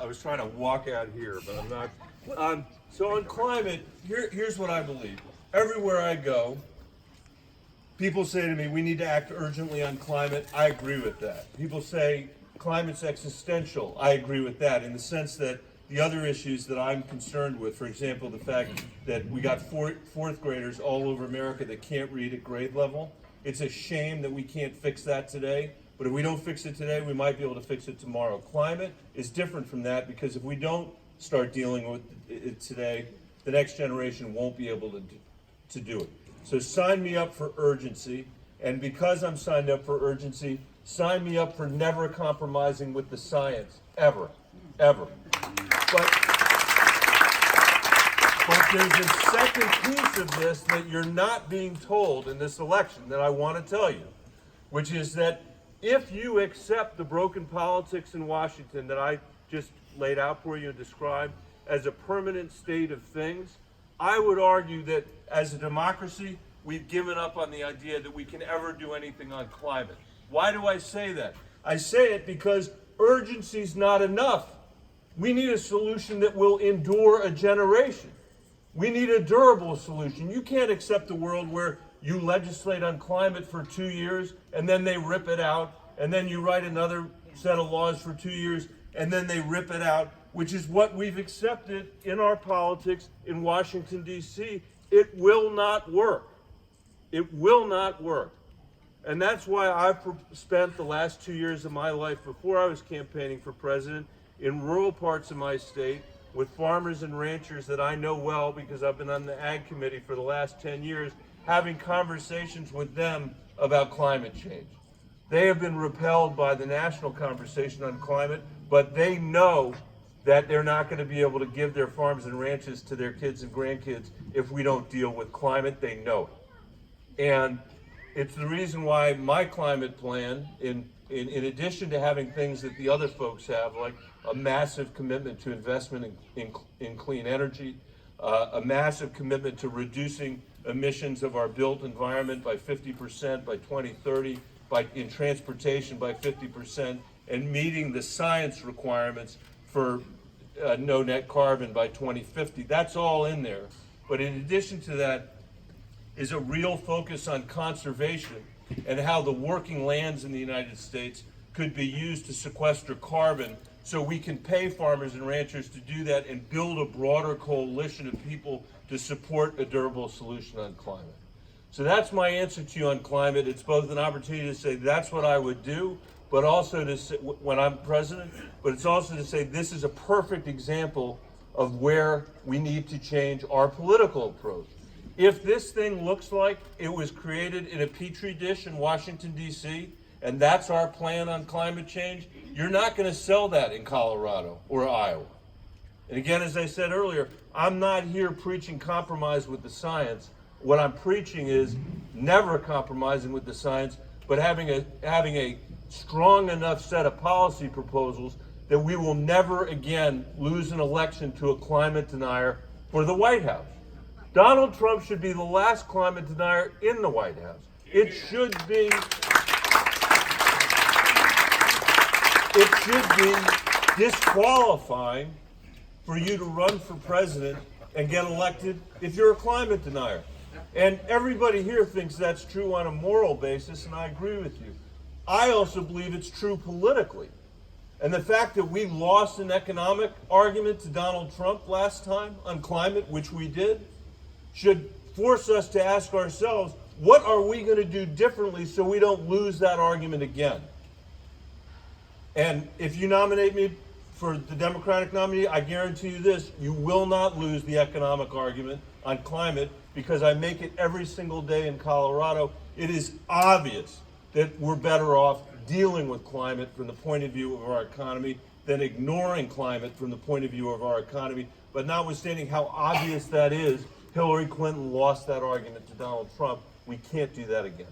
I was trying to walk out here, but I'm not. So on climate, here's what I believe. Everywhere I go, people say to me, we need to act urgently on climate. I agree with that. People say climate's existential. I agree with that in the sense that the other issues that I'm concerned with, for example, the fact that we got fourth graders all over America that can't read at grade level. It's a shame that we can't fix that today. But if we don't fix it today, we might be able to fix it tomorrow. Climate is different from that because if we don't start dealing with it today, the next generation won't be able to do it. So sign me up for urgency. And because I'm signed up for urgency, sign me up for never compromising with the science, ever, ever. But there's a second piece of this that you're not being told in this election that I want to tell you, which is that if you accept the broken politics in Washington that I just laid out for you and described as a permanent state of things, I would argue that as a democracy, we've given up on the idea that we can ever do anything on climate. Why do I say that? I say it because urgency's not enough. We need a solution that will endure a generation. We need a durable solution. You can't accept a world where you legislate on climate for 2 years and then they rip it out, and then you write another set of laws for 2 years and then they rip it out, which is what we've accepted in our politics in Washington, D.C. It will not work. It will not work. And that's why I've spent the last 2 years of my life before I was campaigning for president in rural parts of my state with farmers and ranchers that I know well because I've been on the Ag Committee for the last 10 years, having conversations with them about climate change. They have been repelled by the national conversation on climate, but they know that they're not going to be able to give their farms and ranches to their kids and grandkids if we don't deal with climate. They know it. And it's the reason why my climate plan, in addition to having things that the other folks have, like a massive commitment to investment in clean energy, a massive commitment to reducing emissions of our built environment by 50% by 2030, in transportation by 50%, and meeting the science requirements for no net carbon by 2050. That's all in there. But in addition to that is a real focus on conservation and how the working lands in the United States could be used to sequester carbon so we can pay farmers and ranchers to do that and build a broader coalition of people to support a durable solution on climate. So that's my answer to you on climate. It's both an opportunity to say that's what I would do, but also to say, when I'm president, but it's also to say this is a perfect example of where we need to change our political approach. If this thing looks like it was created in a petri dish in Washington, D.C., and that's our plan on climate change, you're not going to sell that in Colorado or Iowa. And again, as I said earlier, I'm not here preaching compromise with the science. What I'm preaching is never compromising with the science, but having a strong enough set of policy proposals that we will never again lose an election to a climate denier for the White House. Donald Trump should be the last climate denier in the White House. It should be disqualifying for you to run for president and get elected if you're a climate denier. And everybody here thinks that's true on a moral basis, and I agree with you. I also believe it's true politically. And the fact that we lost an economic argument to Donald Trump last time on climate, which we did, should force us to ask ourselves, what are we going to do differently so we don't lose that argument again? And if you nominate me for the Democratic nominee, I guarantee you this, you will not lose the economic argument on climate because I make it every single day in Colorado. It is obvious that we're better off dealing with climate from the point of view of our economy than ignoring climate from the point of view of our economy. But notwithstanding how obvious that is, Hillary Clinton lost that argument to Donald Trump. We can't do that again.